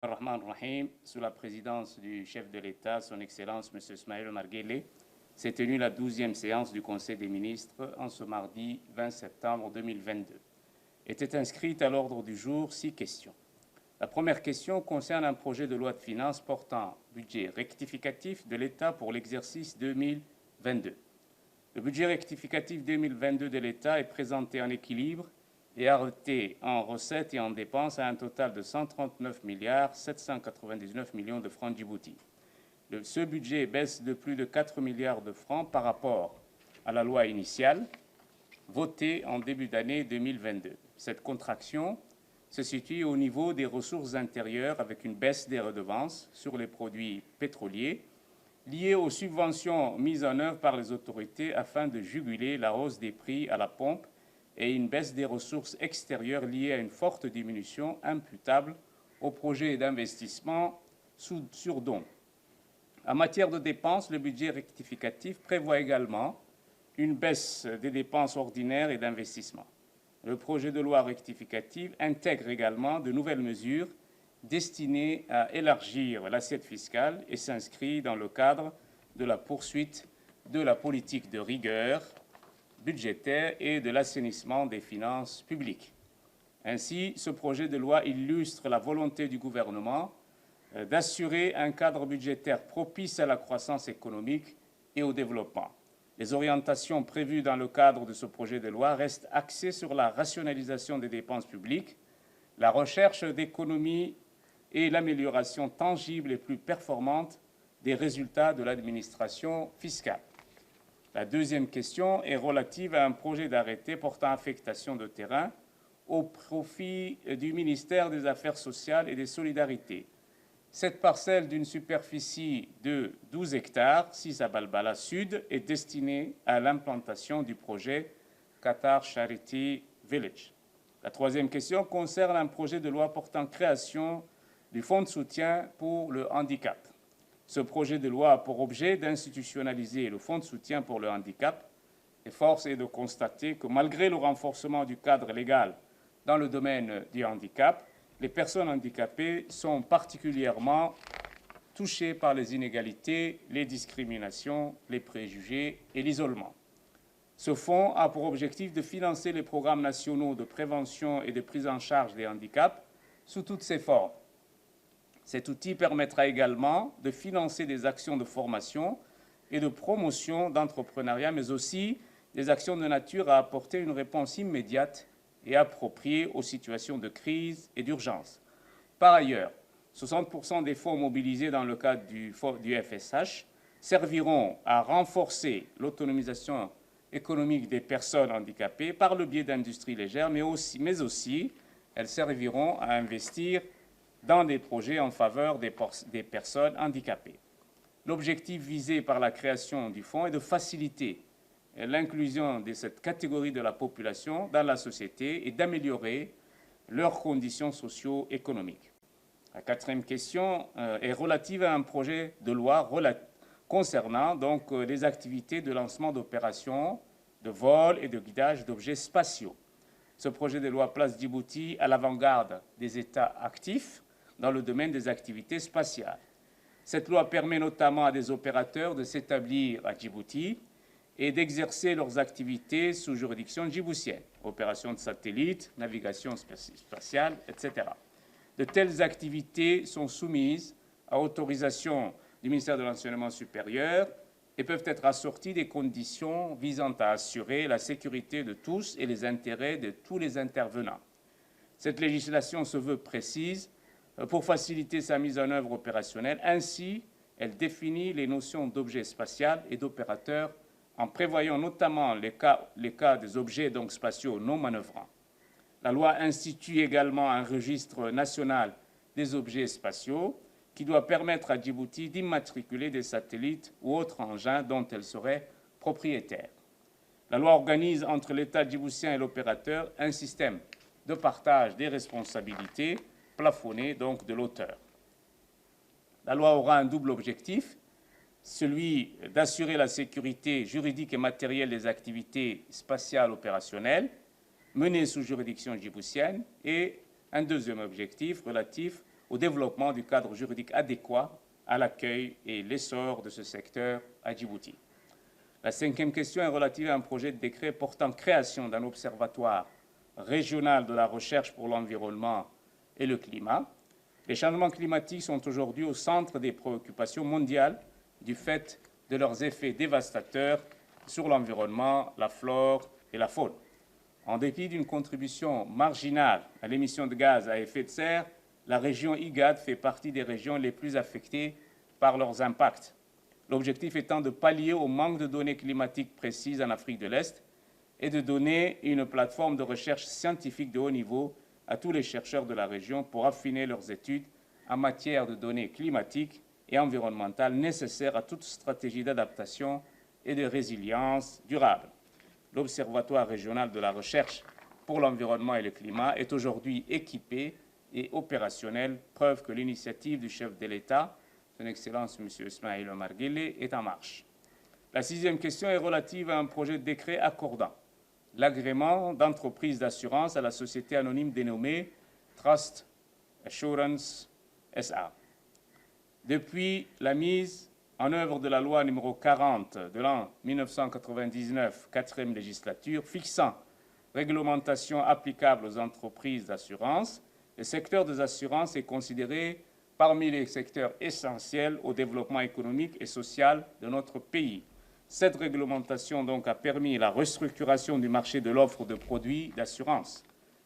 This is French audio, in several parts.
Rahman Rahim, sous la présidence du chef de l'État, son Excellence M. Ismaël Omar Guelleh, s'est tenue la 12e séance du Conseil des ministres en ce mardi 20 septembre 2022. Étaient inscrites à l'ordre du jour 6 questions. La première question concerne un projet de loi de finances portant budget rectificatif de l'État pour l'exercice 2022. Le budget rectificatif 2022 de l'État est présenté en équilibre et arrêté en recettes et en dépenses à un total de 139 799 millions de francs djibouti. Ce budget baisse de plus de 4 milliards de francs par rapport à la loi initiale votée en début d'année 2022. Cette contraction se situe au niveau des ressources intérieures avec une baisse des redevances sur les produits pétroliers liées aux subventions mises en œuvre par les autorités afin de juguler la hausse des prix à la pompe et une baisse des ressources extérieures liées à une forte diminution imputable aux projets d'investissement sur don. En matière de dépenses, le budget rectificatif prévoit également une baisse des dépenses ordinaires et d'investissement. Le projet de loi rectificative intègre également de nouvelles mesures destinées à élargir l'assiette fiscale et s'inscrit dans le cadre de la poursuite de la politique de rigueur budgétaire et de l'assainissement des finances publiques. Ainsi, ce projet de loi illustre la volonté du gouvernement d'assurer un cadre budgétaire propice à la croissance économique et au développement. Les orientations prévues dans le cadre de ce projet de loi restent axées sur la rationalisation des dépenses publiques, la recherche d'économies et l'amélioration tangible et plus performante des résultats de l'administration fiscale. La deuxième question est relative à un projet d'arrêté portant affectation de terrain au profit du ministère des Affaires sociales et des Solidarités. Cette parcelle d'une superficie de 12 hectares, 6 à Balbala Sud, est destinée à l'implantation du projet Qatar Charity Village. La troisième question concerne un projet de loi portant création du fonds de soutien pour le handicap. Ce projet de loi a pour objet d'institutionnaliser le fonds de soutien pour le handicap. Et force est de constater que malgré le renforcement du cadre légal dans le domaine du handicap, les personnes handicapées sont particulièrement touchées par les inégalités, les discriminations, les préjugés et l'isolement. Ce fonds a pour objectif de financer les programmes nationaux de prévention et de prise en charge des handicaps sous toutes ses formes. Cet outil permettra également de financer des actions de formation et de promotion d'entrepreneuriat, mais aussi des actions de nature à apporter une réponse immédiate et appropriée aux situations de crise et d'urgence. Par ailleurs, 60% des fonds mobilisés dans le cadre du FSH serviront à renforcer l'autonomisation économique des personnes handicapées par le biais d'industries légères, mais aussi elles serviront à investir dans des projets en faveur des personnes handicapées. L'objectif visé par la création du fonds est de faciliter l'inclusion de cette catégorie de la population dans la société et d'améliorer leurs conditions socio-économiques. La quatrième question est relative à un projet de loi concernant donc les activités de lancement d'opérations de vol et de guidage d'objets spatiaux. Ce projet de loi place Djibouti à l'avant-garde des États actifs dans le domaine des activités spatiales. Cette loi permet notamment à des opérateurs de s'établir à Djibouti et d'exercer leurs activités sous juridiction djiboutienne, opérations de satellite, navigation spatiale, etc. De telles activités sont soumises à autorisation du ministère de l'Enseignement supérieur et peuvent être assorties des conditions visant à assurer la sécurité de tous et les intérêts de tous les intervenants. Cette législation se veut précise pour faciliter sa mise en œuvre opérationnelle. Ainsi, elle définit les notions d'objet spatial et d'opérateur en prévoyant notamment les cas des objets donc spatiaux non manœuvrants. La loi institue également un registre national des objets spatiaux qui doit permettre à Djibouti d'immatriculer des satellites ou autres engins dont elle serait propriétaire. La loi organise entre l'État djiboutien et l'opérateur un système de partage des responsabilités plafonné donc de l'auteur. La loi aura un double objectif, celui d'assurer la sécurité juridique et matérielle des activités spatiales opérationnelles menées sous juridiction djiboutienne et un deuxième objectif relatif au développement du cadre juridique adéquat à l'accueil et l'essor de ce secteur à Djibouti. La cinquième question est relative à un projet de décret portant création d'un observatoire régional de la recherche pour l'environnement et le climat. Les changements climatiques sont aujourd'hui au centre des préoccupations mondiales du fait de leurs effets dévastateurs sur l'environnement, la flore et la faune. En dépit d'une contribution marginale à l'émission de gaz à effet de serre, la région IGAD fait partie des régions les plus affectées par leurs impacts. L'objectif étant de pallier au manque de données climatiques précises en Afrique de l'Est et de donner une plateforme de recherche scientifique de haut niveau à tous les chercheurs de la région pour affiner leurs études en matière de données climatiques et environnementales nécessaires à toute stratégie d'adaptation et de résilience durable. L'Observatoire régional de la recherche pour l'environnement et le climat est aujourd'hui équipé et opérationnel, preuve que l'initiative du chef de l'État, Son Excellence M. Ismaïl Omar Guelleh, est en marche. La sixième question est relative à un projet de décret accordant l'agrément d'entreprise d'assurance à la société anonyme dénommée Trust Assurance SA. Depuis la mise en œuvre de la loi numéro 40 de l'an 1999, 4e législature, fixant réglementation applicable aux entreprises d'assurance, le secteur des assurances est considéré parmi les secteurs essentiels au développement économique et social de notre pays. Cette réglementation donc a permis la restructuration du marché de l'offre de produits d'assurance.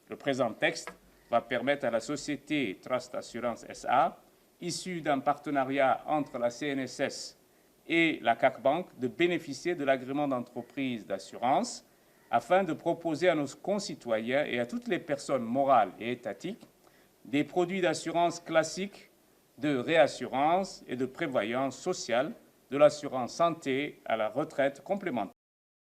Le présent texte va permettre à la société Trust Assurance SA, issue d'un partenariat entre la CNSS et la CAC Bank, de bénéficier de l'agrément d'entreprise d'assurance afin de proposer à nos concitoyens et à toutes les personnes morales et étatiques des produits d'assurance classiques, de réassurance et de prévoyance sociale, de l'assurance santé à la retraite complémentaire.